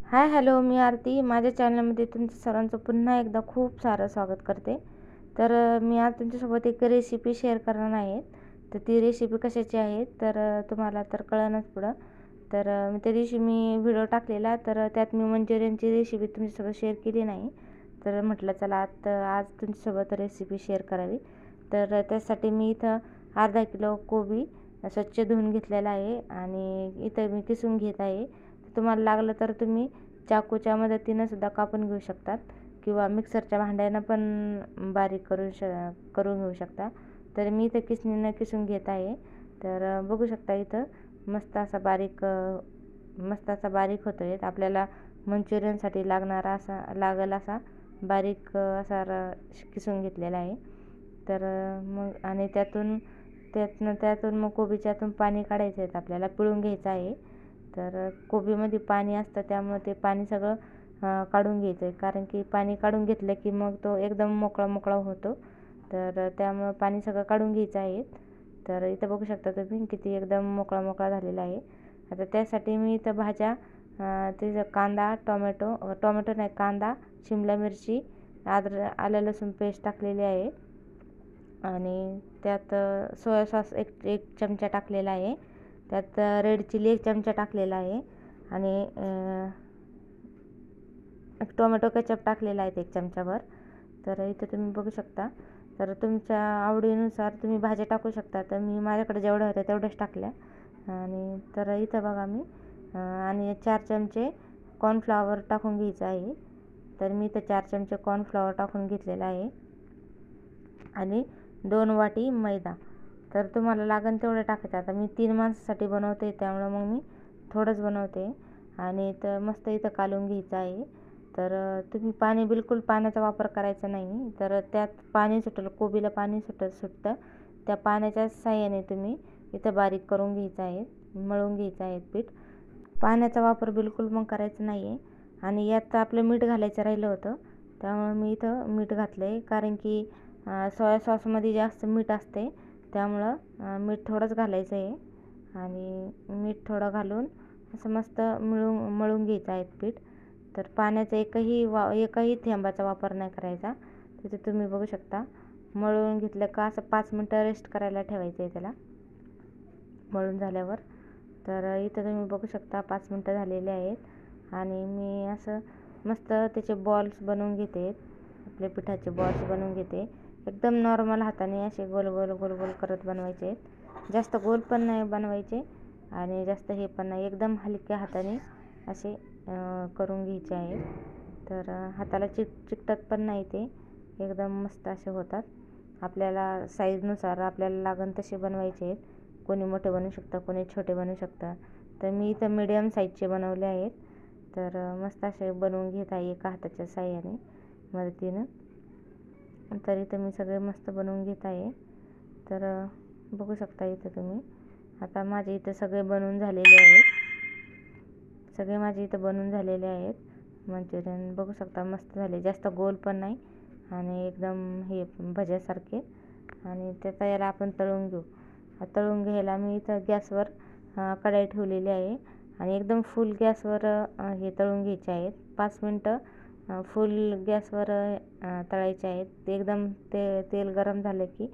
Hi hello, मी आरती. माझ्या चॅनलमध्ये तुमचं सर्वांचं पुन्हा एकदा खूप सारं स्वागत करते. तर मी आज तुमच्यासोबत एक रेसिपी शेअर करणार आहे. तर ती रेसिपी कशाची आहे तर तुम्हाला तर कळणंच पुढं. तर त्या दिवशी मी व्हिडिओ टाकलेला, तर त्यात मी मंचुरियनची रेसिपी तुमच्यासोबत शेअर केली नाही. तर म्हटलं चला आज तुमच्यासोबत रेसिपी शेअर करावी. तर त्यासाठी मी इथं अर्धा किलो कोबी स्वच्छ धुवून घेतलेला आहे आणि इथं मी किसून घेत आहे. तुम्हाला लागलं तर तुम्ही चाकूच्या मदतीनं सुद्धा कापून घेऊ शकतात किंवा मिक्सरच्या भांड्यानं पण बारीक करून घेऊ शकता. तर मी इथं किसणीनं किसून घेत आहे. तर बघू शकता इथं मस्त असा बारीक होतो आहे. आपल्याला मंचुरियनसाठी लागेल असा बारीक किसून घेतलेला आहे. तर मग आणि त्यातून मग कोबीच्यातून पाणी काढायचं आहे, आपल्याला पिळून घ्यायचं आहे. तर कोबीमध्ये पाणी असतं त्यामुळे ते पाणी सगळं काढून घ्यायचं आहे, कारण की पाणी काढून घेतलं की मग तो एकदम मोकळा होतो. तर त्यामुळं पाणी सगळं काढून घ्यायचं आहे. तर इथं बघू शकता तुम्ही किती एकदम मोकळा झालेला आहे. आता त्यासाठी मी इथं भाज्या त्याचं टोमॅटो नाही, कांदा, शिमला मिरची, आलं लसूण पेस्ट टाकलेली आहे आणि त्यात सोया सॉस एक चमचा टाकलेला आहे. त्यात रेड चिली 1 चमचा टाकलेला आहे आणि टोमॅटो केचप टाकलेला आहे 1 चमचाभर. तर इथं तुम्ही बघू शकता. तर तुमच्या आवडीनुसार तुम्ही भाज्या टाकू शकता. तर मी माझ्याकडे जेवढ्या होत्या तेवढ्याच टाकल्या. आणि तर इथं बघा मी आणि 4 चमचे कॉर्नफ्लॉवर टाकून घ्यायचं आहे. तर मी इथं 4 चमचे कॉर्नफ्लॉवर टाकून घेतलेला आहे आणि 2 वाटी मैदा. तर तुम्हाला लागेल तेवढं टाकायचं. आता मी 3 माणसासाठी बनवते त्यामुळं मग मी थोडंच बनवते आणि तर मस्त इथं कालवून घ्यायचं आहे. तर तुम्ही बिलकुल पाण्याचा वापर करायचा नाही. तर त्यात पाणी कोबीला पाणी सुटतं. त्या पाण्याच्या साहाय्याने तुम्ही इथं बारीक करून घ्यायचं आहे, मळून घ्यायचं आहे पीठ. पाण्याचा वापर बिलकुल मग करायचा नाही आहे. आणि यात आपलं मीठ घालायचं राहिलं होतं, त्यामुळे मी इथं मीठ घातलं आहे, कारण की सोया सॉसमध्ये जास्त मीठ असते त्यामुळं मीठ थोडंच घालायचं आहे. आणि मीठ थोडं घालून असं मस्त मळून घ्यायचं आहे पीठ. तर पाण्याचा एकही थेंबाचा वापर नाही करायचा. तिथे तुम्ही बघू शकता. मळून घेतलं का असं 5 मिनटं रेस्ट करायला ठेवायचं आहे त्याला. मळून झाल्यावर तर इथं तुम्ही बघू शकता 5 मिनटं झालेले आहेत आणि मी असं मस्त त्याचे बॉल्स बनवून घेते. आपले पिठाचे बॉल्स बनवून घेते. एकदम नॉर्मल हाताने असे गोल गोल करत बनवायचे आहेत. जास्त गोल पण नाही बनवायचे आणि जास्त हे पण नाही, एकदम हलक्या हाताने असे करून घ्यायचे आहे. तर हाताला चिकटत पण नाही, ते एकदम मस्त असे होतात. आपल्याला साईजनुसार आपल्याला लागेल तसे बनवायचे आहेत. कोणी मोठे बनवू शकतं, कोणी छोटे बनवू शकतं. तर मी इथं मीडियम साईजचे बनवले आहेत. तर मस्त असे बनवून घेत आहे एका हाताच्या साहाय्याने मदतीनं. तर इथं मी सगळे मस्त बनवून घेत आहे. तर बघू शकता इथं तुम्ही. आता माझे इथं सगळे बनवून झालेले आहेत. मंचुरियन बघू शकता मस्त झाले. जास्त गोल पण नाही आणि एकदम हे भज्यासारखे. आणि त्याचा याला आपण तळून घेऊ. तळून घ्यायला मी इथं गॅसवर कढई ठेवलेली आहे आणि एकदम फुल गॅसवर हे तळून घ्यायचे आहेत. 5 मिनटं फुल गॅसवर तळायचे आहेत. ते एकदम तेल गरम झालं की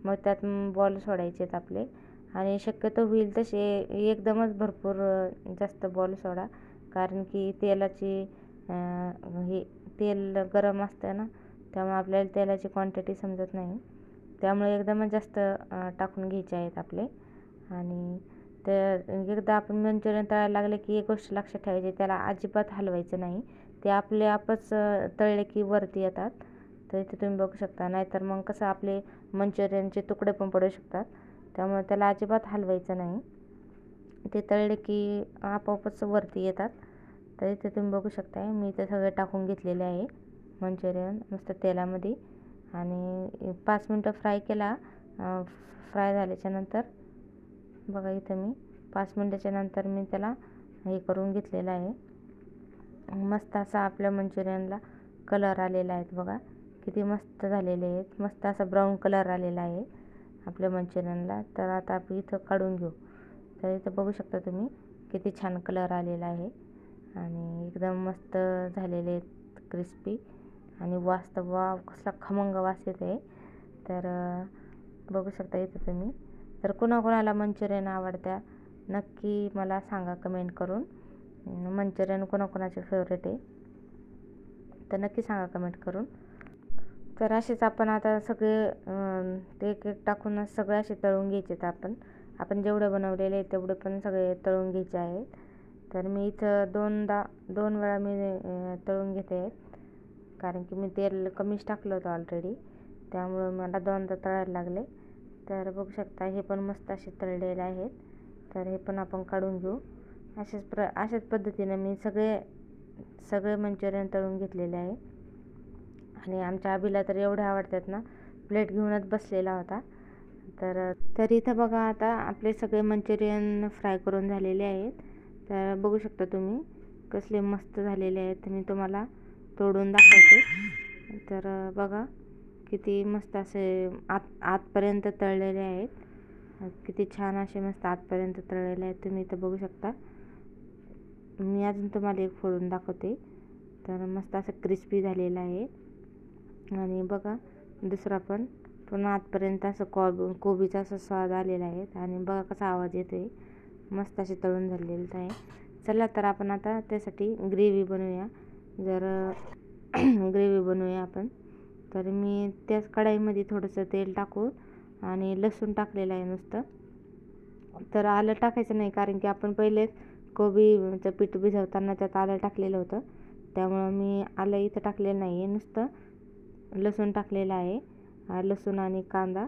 मग त्यात बॉल सोडायचे आहेत आपले. आणि शक्यतो होईल तसे एकदमच भरपूर जास्त बॉल सोडा, कारण की तेल गरम असतं ना, त्यामुळे आपल्याला तेलाची क्वांटिटी समजत नाही. त्यामुळे एकदमच जास्त टाकून घ्यायचे आहेत आपले. आणि ते एकदा आपण मंचुरियन तळायला लागले की एक गोष्ट लक्षात ठेवायची, त्याला अजिबात हलवायचं नाही. ते आपले आपच तळले की वरती येतात. तर इथे तुम्ही बघू शकता. नाहीतर मग कसं आपले मंचुरियनचे तुकडे पण पडू शकतात. त्यामुळे त्याला अजिबात हलवायचं नाही. ते तळले की आपोआपच वरती येतात. तर इथे तुम्ही बघू शकता. मी इथे सगळे टाकून घेतलेले आहे मंचुरियन मस्त तेलामध्ये आणि 5 मिनटं फ्राय केला. फ्राय झाल्याच्या नंतर बघा इथं मी 5 मिनटाच्या नंतर मी त्याला हे करून घेतलेलं आहे. मस्त असा आपल्या मंचुरियनला कलर आलेला आहे. बघा किती मस्त झालेले आहेत. मस्त असा ब्राऊन कलर आलेला आहे आपल्या मंचुरियनला. तर आता आपण इथं काढून घेऊ. तर इथं बघू शकता तुम्ही किती छान कलर आलेला आहे आणि एकदम मस्त झालेले आहेत क्रिस्पी. आणि वास तर वा कसला खमंग वास येत आहे. तर बघू शकता इथं तुम्ही. तर कोणाकोणाला मंचुरियन आवडत्या नक्की मला सांगा कमेंट करून. मंचुरियन कोणाकोणाचे फेवरेट आहे तर नक्की सांगा कमेंट करून. तर असेच आपण आता सगळे ते एक एक टाकूनच सगळे असे तळून घ्यायचे आहेत. आपण जेवढे बनवलेले आहेत तेवढे पण सगळे तळून घ्यायचे आहेत. तर मी इथं दोन वेळा मी तळून घेते आहेत, कारण की मी तेल कमीच टाकलं होतं ऑलरेडी, त्यामुळं मला दोनदा तळायला लागले. तर बघू शकता हे पण मस्त असे तळलेले आहेत. तर हे पण आपण काढून घेऊ. अशाच पद्धतीने मी सगळे मंचुरियन तळून घेतलेले आहे. आणि आमच्या आबीला तर एवढे आवडतात ना, प्लेट घेऊनच बसलेला होता. तर इथं बघा आता आपले सगळे मंचुरियन फ्राय करून झालेले आहेत. तर बघू शकता तुम्ही कसले मस्त झालेले आहेत. मी तुम्हाला तोडून दाखवते. तर बघा किती मस्त असे आतपर्यंत तळलेले आहेत. किती छान असे मस्त आतपर्यंत तळलेले आहेत. तुम्ही इथं बघू शकता. मी अजून तुम्हाला एक फोडून दाखवते. तर मस्त असं क्रिस्पी झालेलं आहे. आणि बघा दुसरा पण पुन्हा आतपर्यंत असं कोबीचा असा स्वाद आलेला आहे. आणि बघा कसा आवाज येतोय. मस्त असे तळून झालेलं आहे. चला तर आपण आता त्यासाठी ग्रेव्ही बनवूया. ग्रेव्ही बनवूया आपण. तर मी त्याच कढाईमध्ये थोडंसं तेल टाकून आणि लसूण टाकलेलं आहे नुसतं. तर आलं टाकायचं नाही, कारण की आपण पहिले कोबीचं पीठ भिजवताना त्यात आलं टाकलेलं होतं. त्यामुळं मी आलं इथं टाकलेलं नाही आहे, नुसतं लसूण टाकलेलं आहे. लसूण आणि कांदा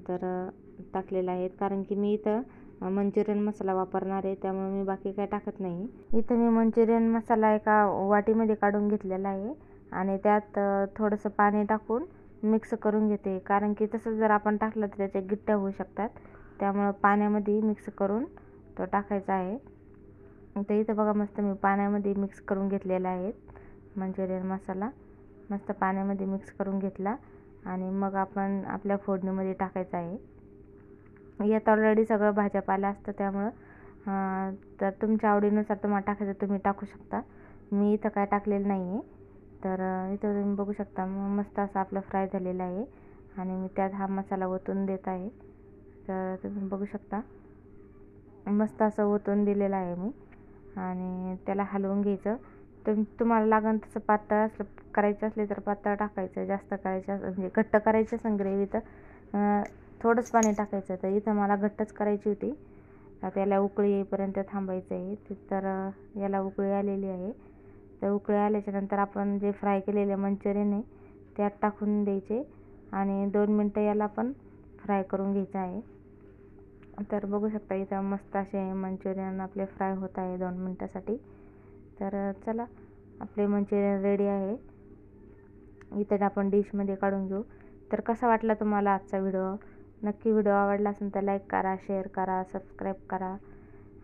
तर टाकलेला आहे, कारण की मी इथं मंचुरियन मसाला वापरणार आहे, त्यामुळे मी बाकी काय टाकत नाही. इथं मी मंचुरियन मसाला एका वाटीमध्ये काढून घेतलेला आहे आणि त्यात थोडंसं पाणी टाकून मिक्स करून घेते, कारण की तसं जर आपण टाकलं तर त्याच्या गिट्ट्या होऊ शकतात. त्यामुळं पाण्यामध्ये मिक्स करून तो टाकायचा आहे. तर इथं बघा मस्त मी पाण्यामध्ये मिक्स करून घेतलेला आहे मंचुरियन मसाला. मस्त पाण्यामध्ये मिक्स करून घेतला आणि मग आपण आपल्या फोडणीमध्ये टाकायचं आहे. यात ऑलरेडी सगळं भाज्यापाला असतं, त्यामुळं तर तुमच्या आवडीनुसार तुम्हाला टाकायचं तुम्ही टाकू शकता. मी इथं काय टाकलेलं नाही आहे. तर इथं तुम्ही बघू शकता मस्त असं आपलं फ्राय झालेलं आहे आणि मी त्यात हा मसाला ओतून देत आहे. तर तुम्ही बघू शकता मस्त असं ओतून दिलेलं आहे मी आणि त्याला हलवून घ्यायचं. तुम्हाला लागण तसं पातळ करायचं असले तर पातळ टाकायचं, जास्त करायचं म्हणजे घट्ट करायचं असेल ग्रेव्ही तर थोडंच पाणी टाकायचं. तर इथं मला घट्टच करायची होती. तर त्याला उकळी येईपर्यंत थांबायचं आहे. तर याला उकळी आलेली आहे. तर उकळी आल्याच्यानंतर आपण जे फ्राय केलेले मंचुरियन आहे त्यात टाकून द्यायचे आणि 2 मिनटं याला पण फ्राय करून घ्यायचं आहे. तर बघू शकता इथं मस्त असे मंचुरियन आपले फ्राय होत आहे 2 मिनटासाठी. तर चला आपले मंचुरियन रेडी आहे. इथं आपण डिशमध्ये काढून घेऊ. तर कसा वाटला तुम्हाला आजचा व्हिडिओ? नक्की व्हिडिओ आवडला असेल तर लाईक करा, शेअर करा, सबस्क्राईब करा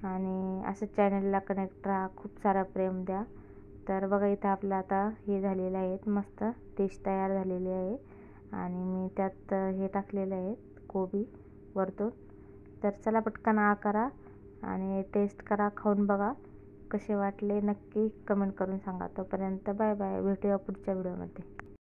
आणि असंच चॅनलला कनेक्ट राहा. खूप सारा प्रेम द्या. तर बघा इथं आपलं आता हे झालेलं आहे, मस्त डिश तयार झालेली आहे आणि मी त्यात हे टाकलेलं आहे कोबी वरतून. तर चला पटकन करा आणि टेस्ट करा, खाऊन बघा कसे वाटले. नक्की कमेंट करून सांगा. तोपर्यंत बाय बाय. भेटूया पुढच्या व्हिडिओमध्ये.